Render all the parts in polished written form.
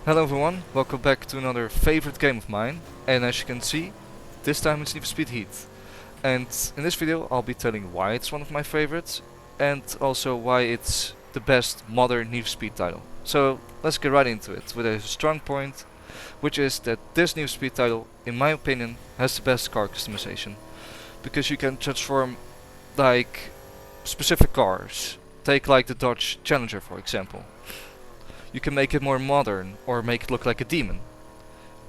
Hello everyone, welcome back to another favorite game of mine, and as you can see, this time it's Need for Speed Heat. And in this video I'll be telling why it's one of my favorites, and also why it's the best modern Need for Speed title. So let's get right into it with a strong point, which is that this Need for Speed title, in my opinion, has the best car customization. Because you can transform like specific cars. Take like the Dodge Challenger for example. You can make it more modern or make it look like a demon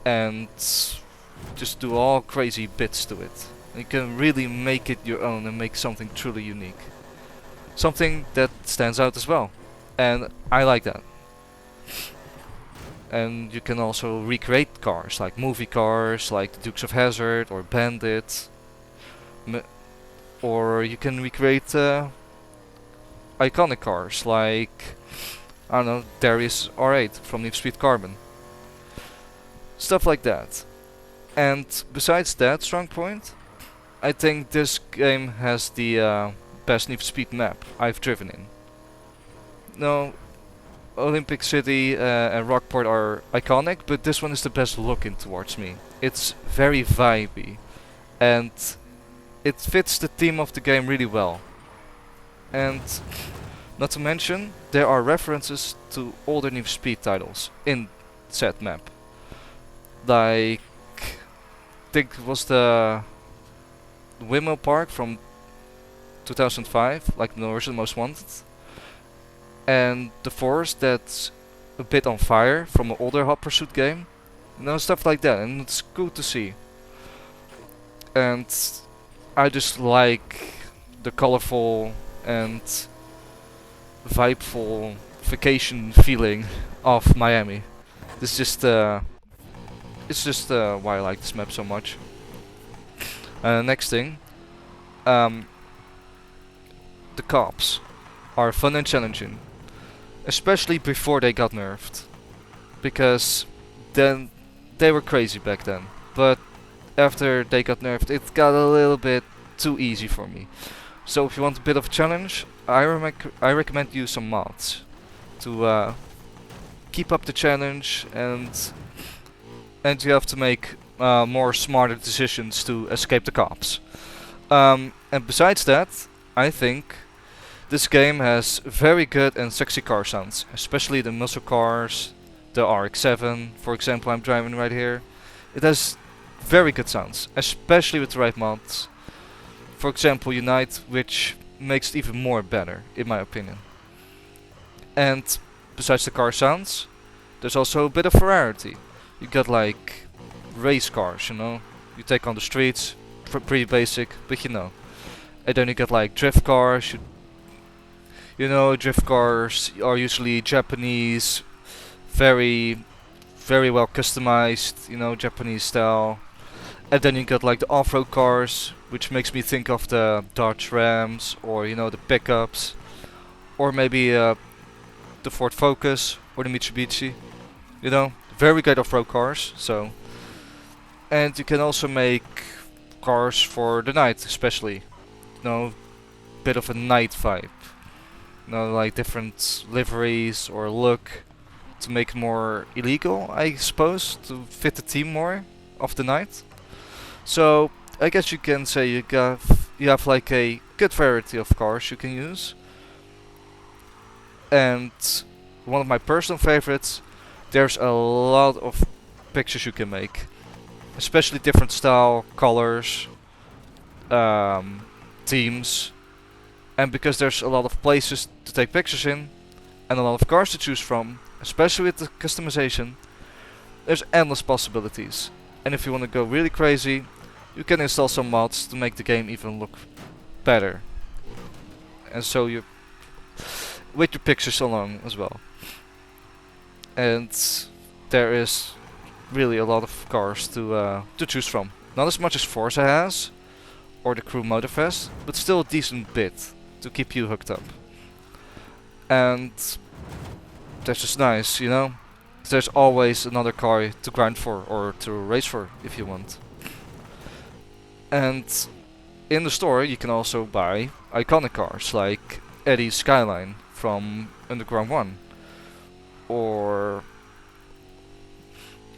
and just do all crazy bits to it. You can really make it your own and make something truly unique. Something that stands out as well. And I like that. And you can also recreate cars, like movie cars, like the Dukes of Hazzard or Bandit. Or you can recreate iconic cars like, I don't know, Darius R8 from Need for Speed Carbon. Stuff like that. And besides that strong point, I think this game has the best Need for Speed map I've driven in. No, Olympic City and Rockport are iconic, but this one is the best looking towards me. It's very vibey, and it fits the theme of the game really well. And not to mention, there are references to older Need for Speed titles in said map. Like, I think it was the Windmill Park from 2005, like the original Most Wanted. And the forest that's a bit on fire from an older Hot Pursuit game. You know, stuff like that, and it's cool to see. And I just like the colorful and vibeful vacation feeling of Miami. This just it's just why I like this map so much. Next thing, the cops are fun and challenging, especially before they got nerfed, because then they were crazy back then. But after they got nerfed, it got a little bit too easy for me. So if you want a bit of a challenge, I recommend you some mods to keep up the challenge, and you have to make more smarter decisions to escape the cops. And besides that, I think this game has very good and sexy car sounds, especially the muscle cars, the RX-7, for example, I'm driving right here. It has very good sounds, especially with the right mods. For example, Unite, which makes it even more better, in my opinion. And besides the car sounds, there's also a bit of variety. You got like race cars, you know, you take on the streets, pretty basic, but you know. And then you got like drift cars. You know, drift cars are usually Japanese, very well customized, you know, Japanese style. And then you got like the off-road cars, which makes me think of the Dodge Rams, or you know, the pickups, or maybe the Ford Focus or the Mitsubishi. You know, very good off-road cars. So, and you can also make cars for the night, especially. You know, bit of a night vibe. You know, like different liveries or look to make it more illegal, I suppose, to fit the theme more of the night. So I guess you can say you have like a good variety of cars you can use. And one of my personal favorites, there's a lot of pictures you can make, especially different style, colors, themes, and because there's a lot of places to take pictures in and a lot of cars to choose from, especially with the customization, there's endless possibilities. And if you want to go really crazy, you can install some mods to make the game even look better. And so you, with your pictures along as well. And there is really a lot of cars to choose from. Not as much as Forza has, or the Crew Motorfest, but still a decent bit to keep you hooked up. And that's just nice, you know? There's always another car to grind for or to race for if you want. And in the store you can also buy iconic cars like Eddie's Skyline from Underground 1, or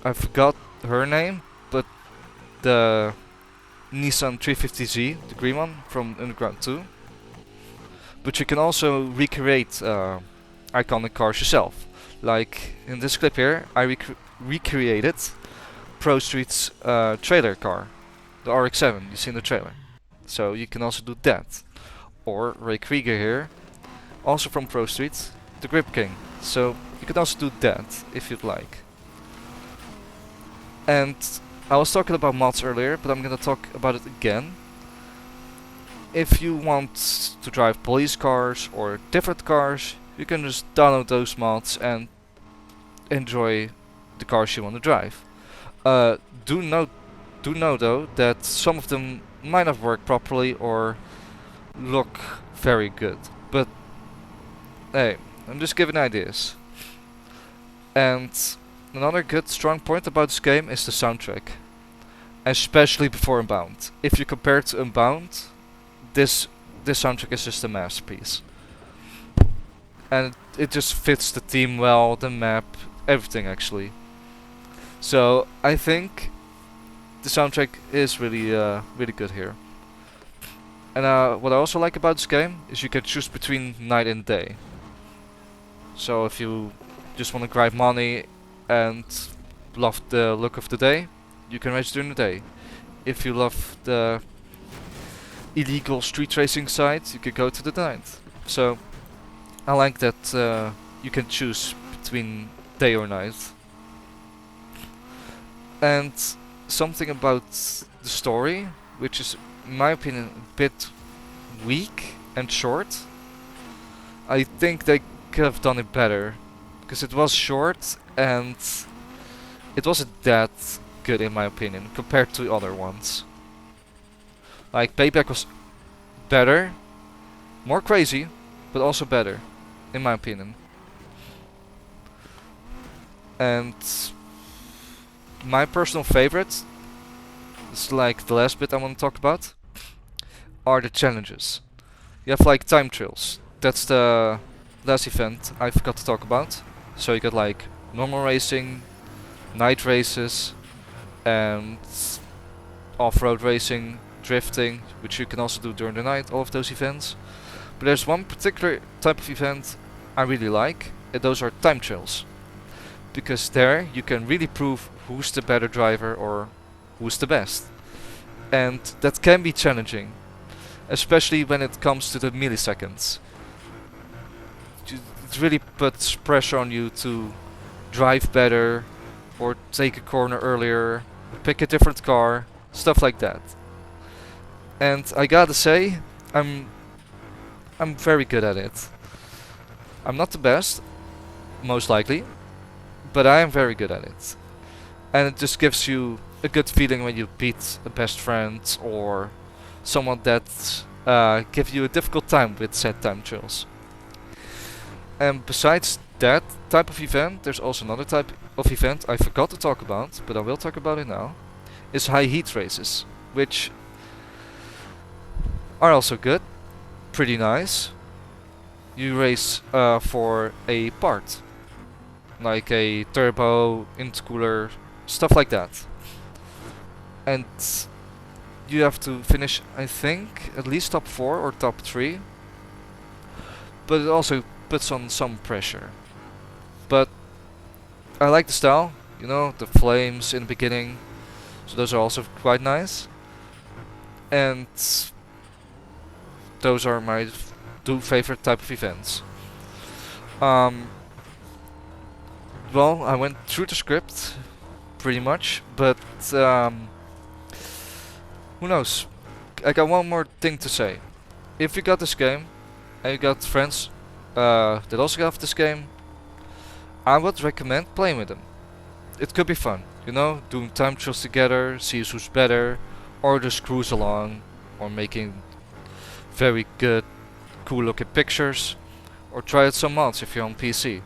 I forgot her name, but the Nissan 350Z, the green one from Underground 2. But you can also recreate iconic cars yourself. Like in this clip here, I recreated Pro Street's trailer car, the RX-7 you see in the trailer. So you can also do that. Or Ray Krieger here, also from Pro Street, the Grip King. So you can also do that if you'd like. And I was talking about mods earlier, but I'm gonna talk about it again. If you want to drive police cars or different cars, you can just download those mods and enjoy the cars you want to drive. Do know though that some of them might not work properly or look very good, but hey, I'm just giving ideas. And another good strong point about this game is the soundtrack, especially before Unbound. If you compare it to Unbound, this soundtrack is just a masterpiece, and it just fits the theme well, the map, everything actually. So I think the soundtrack is really really good here. And what I also like about this game is you can choose between night and day. So if you just want to grind money and love the look of the day, you can race during the day. If you love the illegal street racing side, you could go to the night. So I like that you can choose between day or night. And something about the story, which is in my opinion a bit weak and short. I think they could have done it better, because it was short and it wasn't that good in my opinion compared to other ones. Like Payback was better, more crazy, but also better in my opinion. And my personal favorite, it's like the last bit I want to talk about, are the challenges. You have like time trials. That's the last event I forgot to talk about. So you got like normal racing, night races, and off-road racing, drifting, which you can also do during the night, all of those events. But there's one particular type of event I really like, and those are time trials. Because there you can really prove who's the better driver or who's the best. And that can be challenging, especially when it comes to the milliseconds. It really puts pressure on you to drive better, or take a corner earlier, pick a different car, stuff like that. And I gotta say, I'm very good at it. I'm not the best, most likely, but I am very good at it. And it just gives you a good feeling when you beat a best friend or someone that gives you a difficult time with said time trials. And besides that type of event, there's also another type of event I forgot to talk about, but I will talk about it now, is high heat races, which are also good, pretty nice. You race for a part, like a turbo, intercooler, stuff like that. And you have to finish, I think, at least top 4 or top 3. But it also puts on some pressure. But I like the style, you know, the flames in the beginning. So those are also quite nice. And those are my two favorite type of events. Well, I went through the script pretty much, but who knows? I got one more thing to say. If you got this game and you got friends that also have this game, I would recommend playing with them. It could be fun, you know, doing time trials together, see who's better, or just cruise along, or making very good, cool looking pictures, or try out some mods if you're on PC.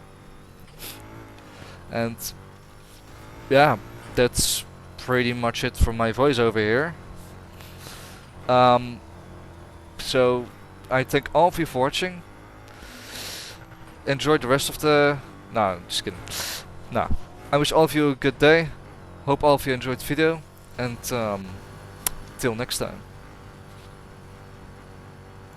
And yeah, that's pretty much it for my voiceover here. So I thank all of you for watching. Enjoy the rest of the... No, just kidding. No, I wish all of you a good day, Hope all of you enjoyed the video, and till next time.